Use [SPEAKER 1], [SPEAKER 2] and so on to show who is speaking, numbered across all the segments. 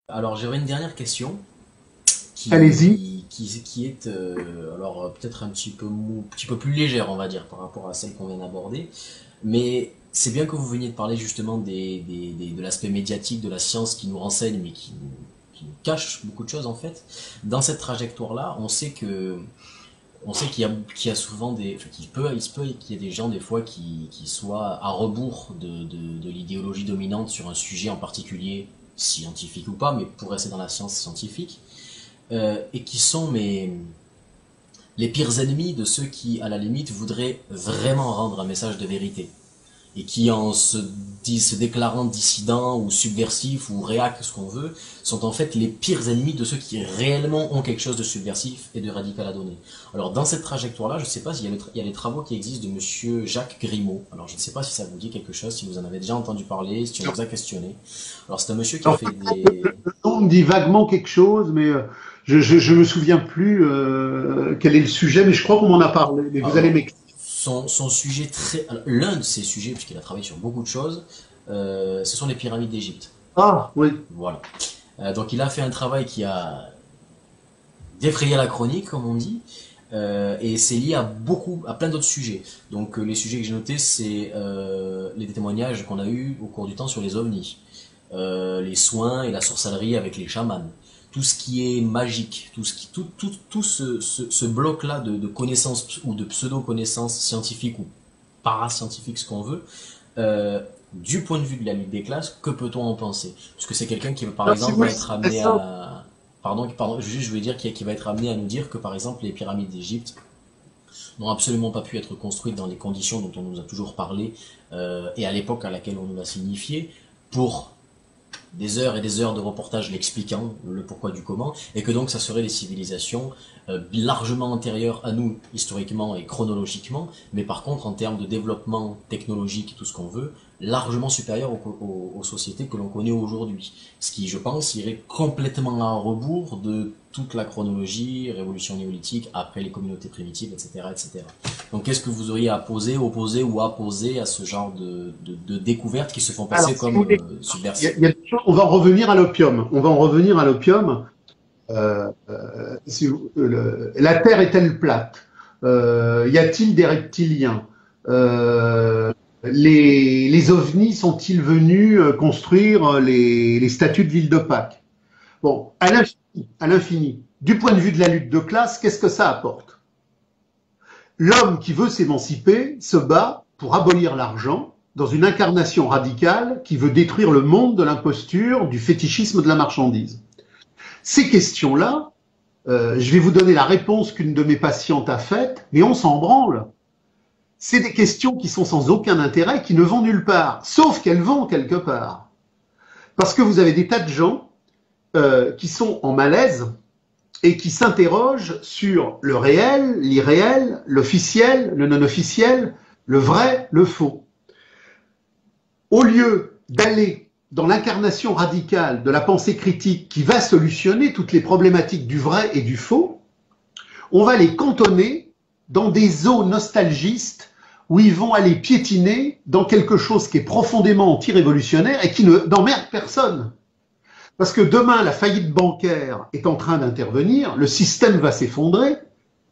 [SPEAKER 1] Alors j'aurais une dernière question
[SPEAKER 2] Allez-y.
[SPEAKER 1] qui est peut-être un petit peu plus légère, on va dire, par rapport à celle qu'on vient d'aborder. Mais c'est bien que vous veniez de parler justement de l'aspect médiatique de la science qui nous renseigne, mais qui nous cache beaucoup de choses en fait. Dans cette trajectoire-là, on sait qu'il y a souvent enfin, il se peut qu'il y ait des gens des fois qui soient à rebours de l'idéologie dominante sur un sujet en particulier, scientifique ou pas, mais pour rester dans la science scientifique, et qui sont les pires ennemis de ceux qui, à la limite, voudraient vraiment rendre un message de vérité et qui, se déclarant dissidents ou subversifs ou réac, ce qu'on veut, sont en fait les pires ennemis de ceux qui réellement ont quelque chose de subversif et de radical à donner. Alors dans cette trajectoire-là, je ne sais pas s'il y a les travaux qui existent de monsieur Jacques Grimaud. Alors je ne sais pas si ça vous dit quelque chose, si vous en avez déjà entendu parler, si on vous a questionné. Alors c'est un monsieur qui a
[SPEAKER 2] Alors,
[SPEAKER 1] fait des...
[SPEAKER 2] on me dit vaguement quelque chose, mais je me souviens plus quel est le sujet, mais je crois qu'on m'en a parlé. Mais vous allez
[SPEAKER 1] Alors,
[SPEAKER 2] m'expliquer.
[SPEAKER 1] son sujet très... L'un de ses sujets, puisqu'il a travaillé sur beaucoup de choses, ce sont les pyramides d'Égypte.
[SPEAKER 2] Ah, oui.
[SPEAKER 1] Voilà. Donc il a fait un travail qui a défrayer la chronique, comme on dit, et c'est lié à plein d'autres sujets. Donc les sujets que j'ai notés, c'est les témoignages qu'on a eus au cours du temps sur les ovnis, les soins et la sorcellerie avec les chamans, tout ce qui est magique, tout ce bloc-là de connaissances ou de pseudo-connaissances scientifiques ou parascientifiques, ce qu'on veut, du point de vue de la lutte des classes, que peut-on en penser? Parce que c'est quelqu'un qui, par
[SPEAKER 2] Alors, si
[SPEAKER 1] exemple,
[SPEAKER 2] vous
[SPEAKER 1] va
[SPEAKER 2] voulez,
[SPEAKER 1] être
[SPEAKER 2] c'est très
[SPEAKER 1] amené
[SPEAKER 2] simple.
[SPEAKER 1] à... Pardon, juste je veux dire qu'il va être amené à nous dire que, par exemple, les pyramides d'Égypte n'ont absolument pas pu être construites dans les conditions dont on nous a toujours parlé et à l'époque à laquelle on nous l'a signifié pour des heures et des heures de reportages l'expliquant, le pourquoi du comment, et que donc ça serait des civilisations largement antérieures à nous, historiquement et chronologiquement, mais par contre en termes de développement technologique et tout ce qu'on veut, largement supérieures aux sociétés que l'on connaît aujourd'hui. Ce qui, je pense, irait complètement à rebours de toute la chronologie, révolution néolithique, après les communautés primitives, etc. etc. Donc qu'est-ce que vous auriez à poser, opposer ou apposer à ce genre de découvertes qui se font
[SPEAKER 2] Alors,
[SPEAKER 1] passer
[SPEAKER 2] si vous
[SPEAKER 1] comme
[SPEAKER 2] voulez,
[SPEAKER 1] subversives?
[SPEAKER 2] il y a des choses- on va en revenir à l'opium. On va en revenir à l'opium. La Terre est-elle plate? Y a-t-il des reptiliens? Euh, les ovnis sont-ils venus construire les statues de l'île de Pâques? Bon, à l'infini. Du point de vue de la lutte de classe, qu'est-ce que ça apporte? L'homme qui veut s'émanciper se bat pour abolir l'argent dans une incarnation radicale qui veut détruire le monde de l'imposture, du fétichisme de la marchandise. Ces questions-là, je vais vous donner la réponse qu'une de mes patientes a faite, mais on s'en branle. C'est des questions qui sont sans aucun intérêt, qui ne vont nulle part, sauf qu'elles vont quelque part. Parce que vous avez des tas de gens qui sont en malaise et qui s'interrogent sur le réel, l'irréel, l'officiel, le non officiel, le vrai, le faux. Au lieu d'aller dans l'incarnation radicale de la pensée critique qui va solutionner toutes les problématiques du vrai et du faux, on va les cantonner dans des eaux nostalgistes où ils vont aller piétiner dans quelque chose qui est profondément anti-révolutionnaire et qui n'emmerde personne. Parce que demain, la faillite bancaire est en train d'intervenir, le système va s'effondrer.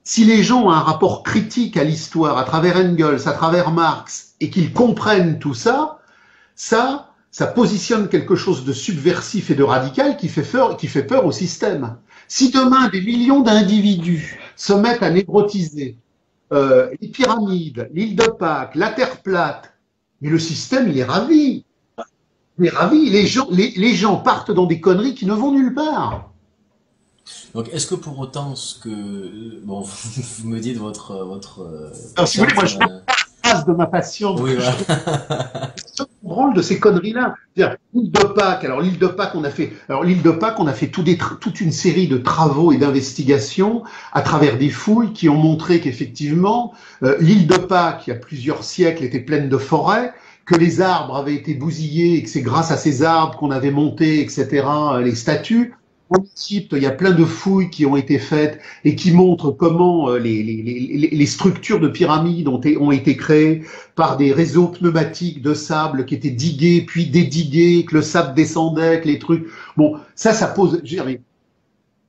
[SPEAKER 2] Si les gens ont un rapport critique à l'histoire à travers Engels, à travers Marx, et qu'ils comprennent tout ça, ça positionne quelque chose de subversif et de radical qui fait peur au système. Si demain des millions d'individus se mettent à névrotiser les pyramides, l'île de Pâques, la Terre plate, mais le système il est ravi. Il est ravi. Les gens partent dans des conneries qui ne vont nulle part.
[SPEAKER 1] Donc, est-ce que pour autant, bon, vous me dites votre
[SPEAKER 2] Alors, si vous voulez,
[SPEAKER 1] patiente,
[SPEAKER 2] moi, je passe de ma passion
[SPEAKER 1] oui,
[SPEAKER 2] que je
[SPEAKER 1] voilà.
[SPEAKER 2] trouve branle de ces conneries-là. L'île de Pâques, alors l'île de Pâques, on a fait toute une série de travaux et d'investigations à travers des fouilles qui ont montré qu'effectivement, l'île de Pâques, il y a plusieurs siècles, était pleine de forêts, que les arbres avaient été bousillés et que c'est grâce à ces arbres qu'on avait monté, etc., les statues. En Égypte, il y a plein de fouilles qui ont été faites et qui montrent comment les structures de pyramides ont été créées par des réseaux pneumatiques de sable qui étaient digués, puis dédigués, que le sable descendait, que les trucs. Bon, ça pose. Je veux dire,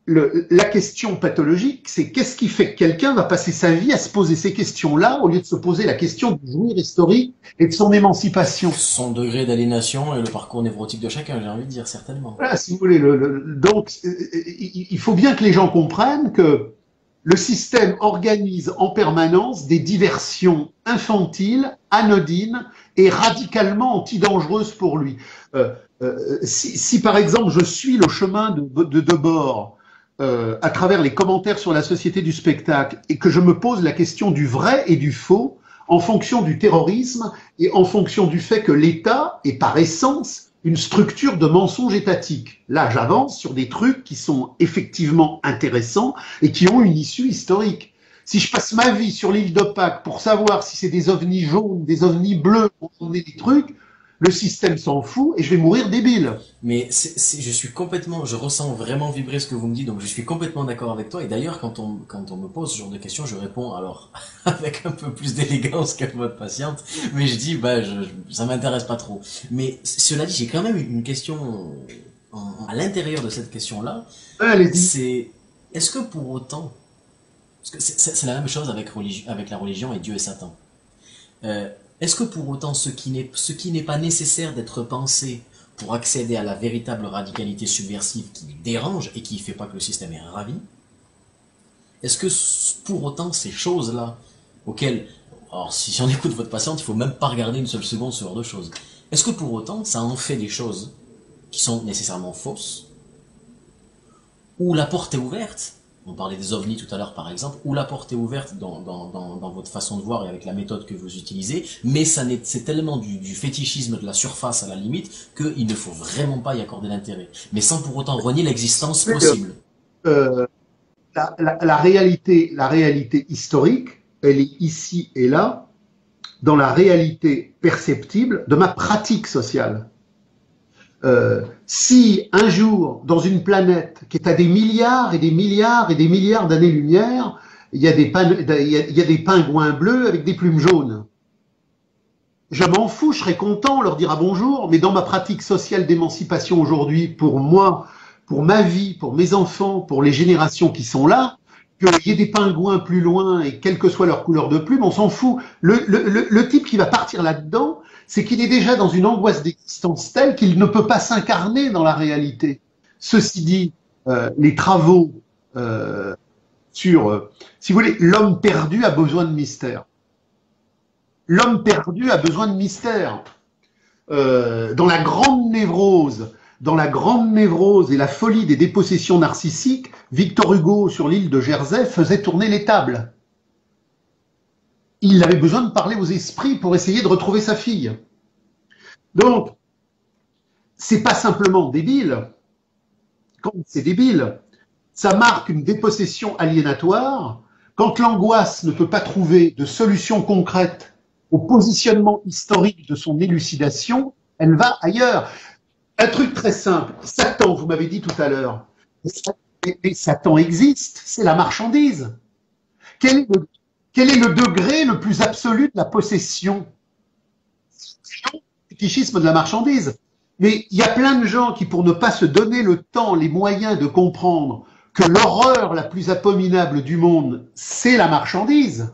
[SPEAKER 2] la question pathologique, c'est qu'est-ce qui fait que quelqu'un va passer sa vie à se poser ces questions-là au lieu de se poser la question du jouir historique et de son émancipation.
[SPEAKER 1] Son degré d'aliénation et le parcours névrotique de chacun, j'ai envie de dire, certainement.
[SPEAKER 2] Voilà, si vous voulez. Donc, il faut bien que les gens comprennent que le système organise en permanence des diversions infantiles, anodines et radicalement anti-dangereuses pour lui. Si par exemple je suis le chemin de Debord à travers les commentaires sur la société du spectacle et que je me pose la question du vrai et du faux en fonction du terrorisme et en fonction du fait que l'État est par essence une structure de mensonge étatique. Là, j'avance sur des trucs qui sont effectivement intéressants et qui ont une issue historique. Si je passe ma vie sur l'île de Pâques pour savoir si c'est des ovnis jaunes, des ovnis bleus, on est des trucs, le système s'en fout et je vais mourir débile.
[SPEAKER 1] Mais je suis complètement, je ressens vraiment vibrer ce que vous me dites, donc je suis complètement d'accord avec toi. Et d'ailleurs, quand on me pose ce genre de questions, je réponds alors avec un peu plus d'élégance que votre patiente, mais je dis, ça m'intéresse pas trop. Mais cela dit, j'ai quand même une question à l'intérieur de cette question-là.
[SPEAKER 2] Allez-y.
[SPEAKER 1] C'est, est-ce que pour autant, parce que c'est la même chose avec la religion et Dieu et Satan. Est-ce que pour autant ce qui n'est pas nécessaire d'être pensé pour accéder à la véritable radicalité subversive qui dérange et qui ne fait pas que le système est ravi, est-ce que pour autant ces choses-là, auxquelles, alors si on écoute votre patiente, il faut même pas regarder une seule seconde ce genre de choses, est-ce que pour autant ça en fait des choses qui sont nécessairement fausses, où la porte est ouverte? On parlait des ovnis tout à l'heure par exemple, où la porte est ouverte dans votre façon de voir et avec la méthode que vous utilisez, mais c'est tellement du fétichisme de la surface à la limite qu'il ne faut vraiment pas y accorder d'intérêt, mais sans pour autant renier l'existence possible.
[SPEAKER 2] Euh, la réalité historique, elle est ici et là, dans la réalité perceptible de ma pratique sociale. Si un jour, dans une planète qui est à des milliards et des milliards et des milliards d'années-lumière, il y a des pingouins bleus avec des plumes jaunes, je m'en fous, je serais content, on leur dira bonjour, mais dans ma pratique sociale d'émancipation aujourd'hui, pour moi, pour ma vie, pour mes enfants, pour les générations qui sont là, qu'il y ait des pingouins plus loin et quelle que soit leur couleur de plume, on s'en fout. Le type qui va partir là-dedans, c'est qu'il est déjà dans une angoisse d'existence telle qu'il ne peut pas s'incarner dans la réalité. Ceci dit, les travaux si vous voulez, l'homme perdu a besoin de mystère. L'homme perdu a besoin de mystère. Dans la grande névrose et la folie des dépossessions narcissiques, Victor Hugo, sur l'île de Jersey, faisait tourner les tables. Il avait besoin de parler aux esprits pour essayer de retrouver sa fille. Donc, c'est pas simplement débile. Quand c'est débile, ça marque une dépossession aliénatoire. Quand l'angoisse ne peut pas trouver de solution concrète au positionnement historique de son élucidation, elle va ailleurs. Un truc très simple, Satan, vous m'avez dit tout à l'heure, mais Satan existe, c'est la marchandise. Quel est le degré le plus absolu de la possession? Le fétichisme de la marchandise. Mais il y a plein de gens qui, pour ne pas se donner le temps, les moyens de comprendre que l'horreur la plus abominable du monde, c'est la marchandise,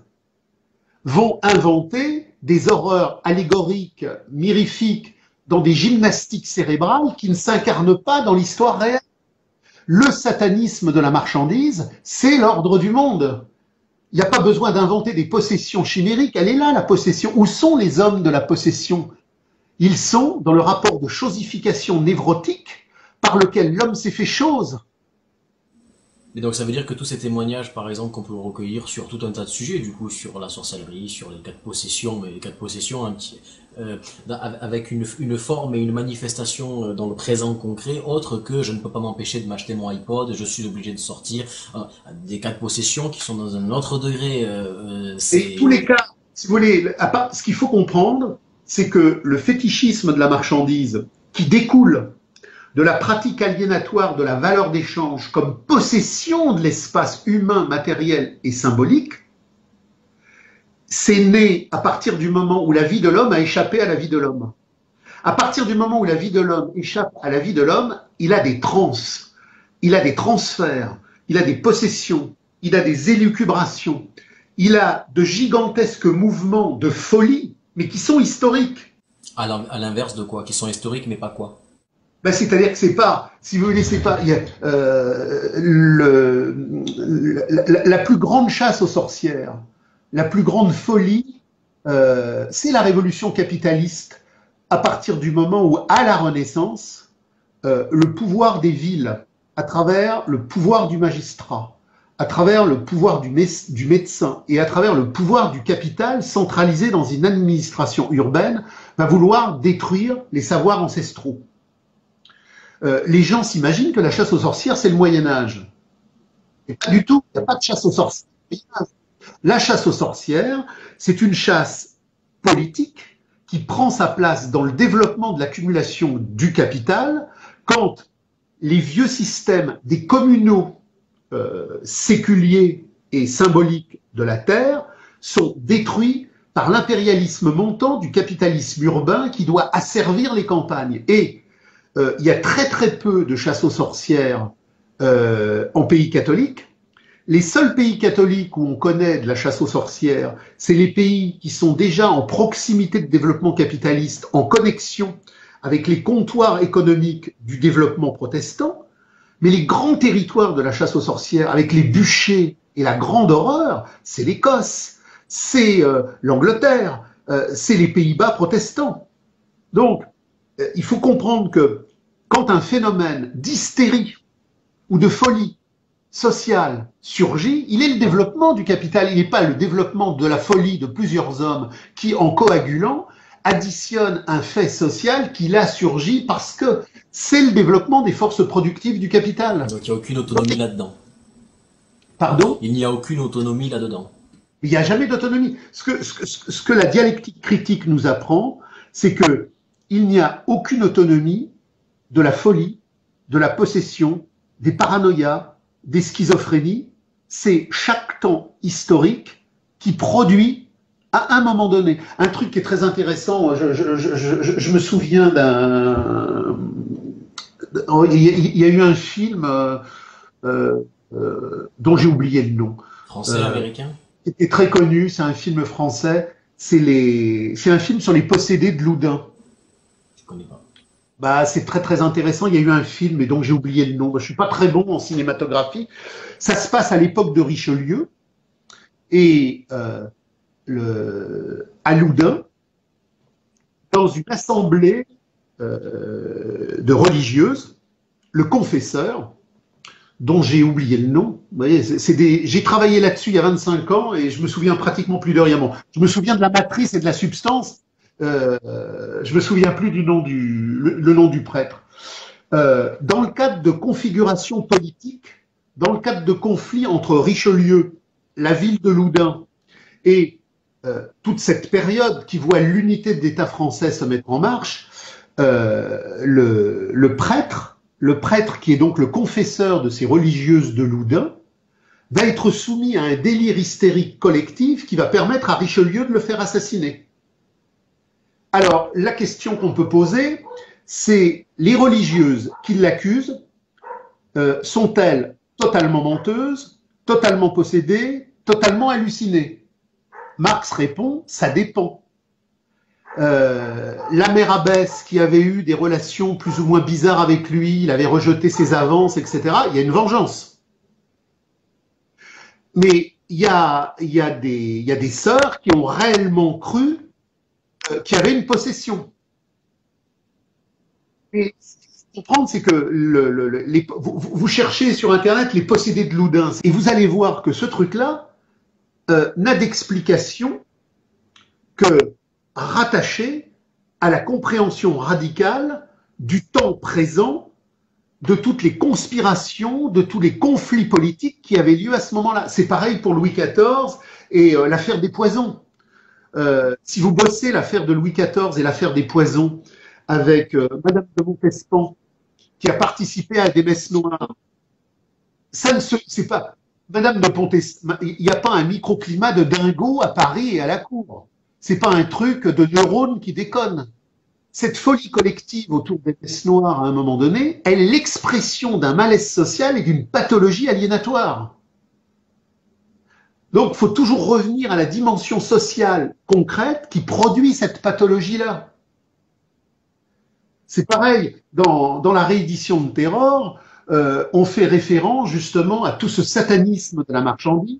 [SPEAKER 2] vont inventer des horreurs allégoriques, mirifiques, dans des gymnastiques cérébrales qui ne s'incarnent pas dans l'histoire réelle. Le satanisme de la marchandise, c'est l'ordre du monde. Il n'y a pas besoin d'inventer des possessions chimériques, elle est là la possession. Où sont les hommes de la possession? Ils sont dans le rapport de chosification névrotique par lequel l'homme s'est fait chose.
[SPEAKER 1] Et donc ça veut dire que tous ces témoignages, par exemple, qu'on peut recueillir sur tout un tas de sujets, du coup, sur la sorcellerie, sur les cas de possession, mais les cas de possession avec une forme et une manifestation dans le présent concret, autre que je ne peux pas m'empêcher de m'acheter mon iPod, je suis obligé de sortir, des cas de possession qui sont dans un autre degré.
[SPEAKER 2] Et tous les cas, si vous voulez, ce qu'il faut comprendre, c'est que le fétichisme de la marchandise qui découle de la pratique aliénatoire de la valeur d'échange comme possession de l'espace humain, matériel et symbolique, c'est né à partir du moment où la vie de l'homme a échappé à la vie de l'homme. À partir du moment où la vie de l'homme échappe à la vie de l'homme, il a des trans, il a des transferts, il a des possessions, il a des élucubrations, il a de gigantesques mouvements de folie, mais qui sont historiques.
[SPEAKER 1] À l'inverse de quoi? Qui sont historiques, mais pas quoi?
[SPEAKER 2] Ben, c'est-à-dire que c'est pas, si vous voulez, c'est pas, il y a, la plus grande chasse aux sorcières, la plus grande folie, c'est la révolution capitaliste à partir du moment où, à la Renaissance, le pouvoir des villes, à travers le pouvoir du magistrat, à travers le pouvoir du médecin et à travers le pouvoir du capital centralisé dans une administration urbaine, va vouloir détruire les savoirs ancestraux. Les gens s'imaginent que la chasse aux sorcières, c'est le Moyen-Âge. Et pas du tout, il n'y a pas de chasse aux sorcières. La chasse aux sorcières, c'est une chasse politique qui prend sa place dans le développement de l'accumulation du capital quand les vieux systèmes des communaux séculiers et symboliques de la terre sont détruits par l'impérialisme montant du capitalisme urbain qui doit asservir les campagnes. Et il y a très très peu de chasse aux sorcières en pays catholiques. Les seuls pays catholiques où on connaît de la chasse aux sorcières, c'est les pays qui sont déjà en proximité de développement capitaliste, en connexion avec les comptoirs économiques du développement protestant. Mais les grands territoires de la chasse aux sorcières, avec les bûchers et la grande horreur, c'est l'Écosse, c'est l'Angleterre, c'est les Pays-Bas protestants. Donc, il faut comprendre que quand un phénomène d'hystérie ou de folie sociale surgit, il est le développement du capital, il n'est pas le développement de la folie de plusieurs hommes qui, en coagulant, additionnent un fait social qui là surgit parce que c'est le développement des forces productives du capital.
[SPEAKER 1] Donc il n'y a aucune autonomie là-dedans.
[SPEAKER 2] Pardon?
[SPEAKER 1] Il n'y a aucune autonomie là-dedans.
[SPEAKER 2] Il n'y a jamais d'autonomie. Ce que la dialectique critique nous apprend, c'est que il n'y a aucune autonomie de la folie, de la possession, des paranoïas, des schizophrénies. C'est chaque temps historique qui produit à un moment donné. Un truc qui est très intéressant, je me souviens d'un... Il y a eu un film dont j'ai oublié le nom.
[SPEAKER 1] Français, américain?
[SPEAKER 2] Qui était très connu, c'est un film français. C'est un film sur les possédés de Loudun.
[SPEAKER 1] Je connais pas.
[SPEAKER 2] Bah, c'est très très intéressant. Il y a eu un film, et donc j'ai oublié le nom. Bah, je suis pas très bon en cinématographie. Ça se passe à l'époque de Richelieu et à Loudun, dans une assemblée de religieuses, le confesseur, dont j'ai oublié le nom. Vous voyez, j'ai travaillé là-dessus il y a 25 ans et je me souviens pratiquement plus de rien. Bon, je me souviens de la matrice et de la substance. Je me souviens plus du nom le nom du prêtre. Dans le cadre de configuration politique, dans le cadre de conflits entre Richelieu, la ville de Loudun et toute cette période qui voit l'unité de l'État français se mettre en marche, le prêtre qui est donc le confesseur de ces religieuses de Loudun, va être soumis à un délire hystérique collectif qui va permettre à Richelieu de le faire assassiner. Alors, la question qu'on peut poser, c'est les religieuses qui l'accusent, sont-elles totalement menteuses, totalement possédées, totalement hallucinées? Marx répond, ça dépend. La mère abbesse qui avait eu des relations plus ou moins bizarres avec lui, il avait rejeté ses avances, etc., il y a une vengeance. Mais il y a des sœurs qui ont réellement cru qu'il y avait une possession. Et ce qu'il faut comprendre, c'est que vous cherchez sur Internet les possédés de Loudun, et vous allez voir que ce truc-là n'a d'explication que rattaché à la compréhension radicale du temps présent, de toutes les conspirations, de tous les conflits politiques qui avaient lieu à ce moment-là. C'est pareil pour Louis XIV et l'affaire des poisons. Si vous bossez l'affaire de Louis XIV et l'affaire des poisons avec Madame de Montespan, qui a participé à des messes noires. Ça ne se, c'est pas, Madame de Pontesson, il n'y a pas un microclimat de dingo à Paris et à la cour. C'est pas un truc de neurones qui déconne. Cette folie collective autour des messes noires à un moment donné, elle est l'expression d'un malaise social et d'une pathologie aliénatoire. Donc, il faut toujours revenir à la dimension sociale concrète qui produit cette pathologie-là. C'est pareil, dans la réédition de Terror, on fait référence justement à tout ce satanisme de la marchandise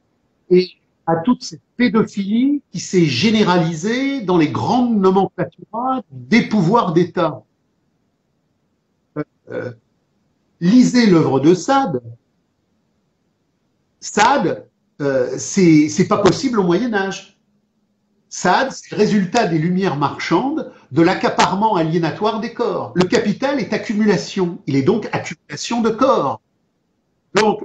[SPEAKER 2] et à toute cette pédophilie qui s'est généralisée dans les grandes nomenclatures des pouvoirs d'État. Lisez l'œuvre de Sade. Sade, c'est pas possible au Moyen Âge. Sade, c'est le résultat des lumières marchandes, de l'accaparement aliénatoire des corps. Le capital est accumulation, il est donc accumulation de corps. Donc,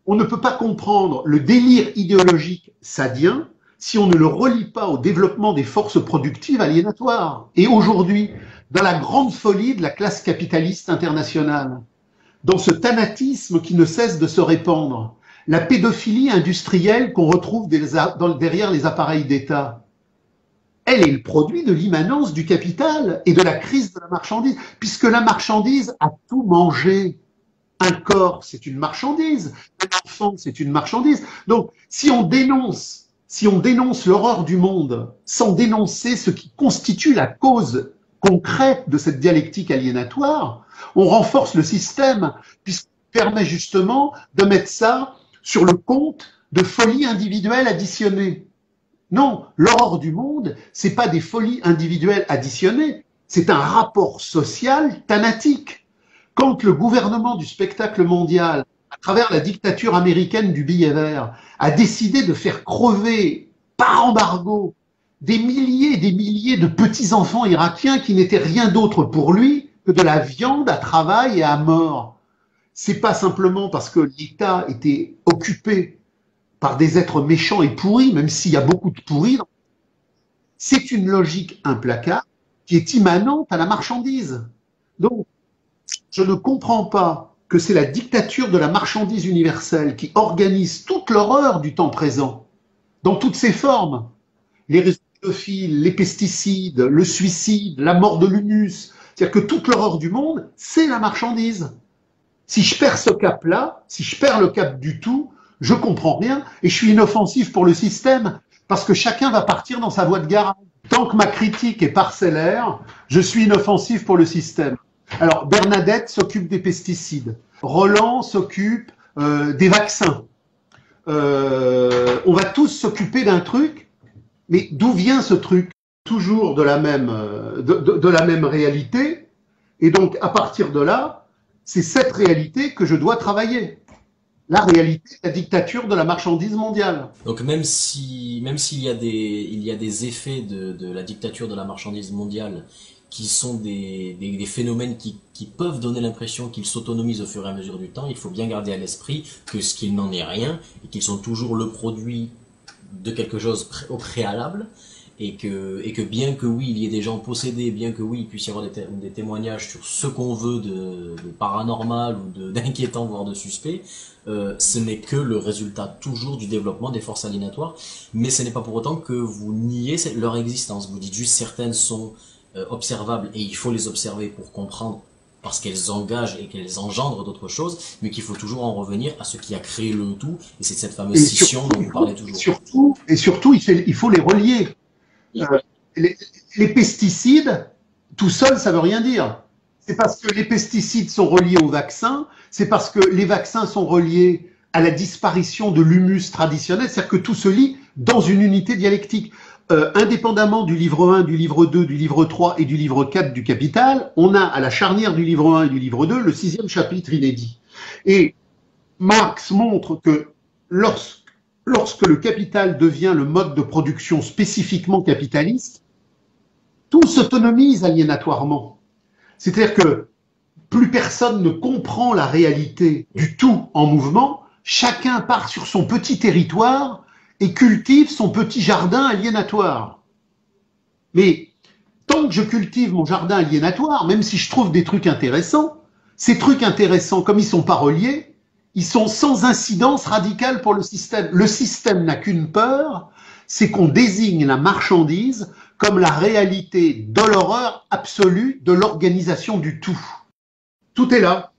[SPEAKER 2] on ne peut pas comprendre le délire idéologique sadien si on ne le relie pas au développement des forces productives aliénatoires. Et aujourd'hui, dans la grande folie de la classe capitaliste internationale, dans ce thanatisme qui ne cesse de se répandre, la pédophilie industrielle qu'on retrouve derrière les appareils d'État, elle est le produit de l'immanence du capital et de la crise de la marchandise, puisque la marchandise a tout mangé. Un corps, c'est une marchandise. Un enfant, c'est une marchandise. Donc, si on dénonce l'horreur du monde sans dénoncer ce qui constitue la cause concrète de cette dialectique aliénatoire, on renforce le système, puisqu'il permet justement de mettre ça sur le compte de folies individuelles additionnées. Non, l'horreur du monde, c'est pas des folies individuelles additionnées, c'est un rapport social thanatique. Quand le gouvernement du spectacle mondial, à travers la dictature américaine du billet vert, a décidé de faire crever par embargo des milliers et des milliers de petits-enfants irakiens qui n'étaient rien d'autre pour lui que de la viande à travail et à mort, c'est pas simplement parce que l'État était occupé par des êtres méchants et pourris, même s'il y a beaucoup de pourris. C'est une logique implacable qui est immanente à la marchandise. Donc, je ne comprends pas que c'est la dictature de la marchandise universelle qui organise toute l'horreur du temps présent, dans toutes ses formes. Les réseaux pédophiles, les pesticides, le suicide, la mort de l'humus. C'est-à-dire que toute l'horreur du monde, c'est la marchandise. Si je perds ce cap-là, si je perds le cap du tout, je comprends rien et je suis inoffensif pour le système parce que chacun va partir dans sa voie de garage. Tant que ma critique est parcellaire, je suis inoffensif pour le système. Alors Bernadette s'occupe des pesticides, Roland s'occupe des vaccins. On va tous s'occuper d'un truc, mais d'où vient ce truc? Toujours de la même réalité. Et donc à partir de là, c'est cette réalité que je dois travailler. La réalité, la dictature de la marchandise mondiale.
[SPEAKER 1] Donc même s'il y a des effets de la dictature de la marchandise mondiale qui sont des phénomènes qui peuvent donner l'impression qu'ils s'autonomisent au fur et à mesure du temps, il faut bien garder à l'esprit que ce qu'il n'en est rien et qu'ils sont toujours le produit de quelque chose au préalable. Et que bien que oui, il y ait des gens possédés, bien que oui, il puisse y avoir des témoignages sur ce qu'on veut de paranormal ou d'inquiétant, voire de suspect, ce n'est que le résultat toujours du développement des forces aliénatoires, mais ce n'est pas pour autant que vous niez leur existence. Vous dites juste certaines sont observables et il faut les observer pour comprendre parce qu'elles engagent et qu'elles engendrent d'autres choses, mais qu'il faut toujours en revenir à ce qui a créé le tout, et c'est cette fameuse scission dont vous parlez toujours.
[SPEAKER 2] Surtout, il faut les relier. Les pesticides, tout seul, ça veut rien dire. C'est parce que les pesticides sont reliés aux vaccins, c'est parce que les vaccins sont reliés à la disparition de l'humus traditionnel, c'est-à-dire que tout se lie dans une unité dialectique. Indépendamment du livre 1, du livre 2, du livre 3 et du livre 4 du Capital, on a à la charnière du livre 1 et du livre 2 le 6e chapitre inédit. Et Marx montre que lorsque le capital devient le mode de production spécifiquement capitaliste, tout s'autonomise aliénatoirement. C'est-à-dire que plus personne ne comprend la réalité du tout en mouvement, chacun part sur son petit territoire et cultive son petit jardin aliénatoire. Mais tant que je cultive mon jardin aliénatoire, même si je trouve des trucs intéressants, Ces trucs intéressants, comme ils sont pas reliés, ils sont sans incidence radicale pour le système. Le système n'a qu'une peur, c'est qu'on désigne la marchandise comme la réalité de l'horreur absolue de l'organisation du tout. Tout est là.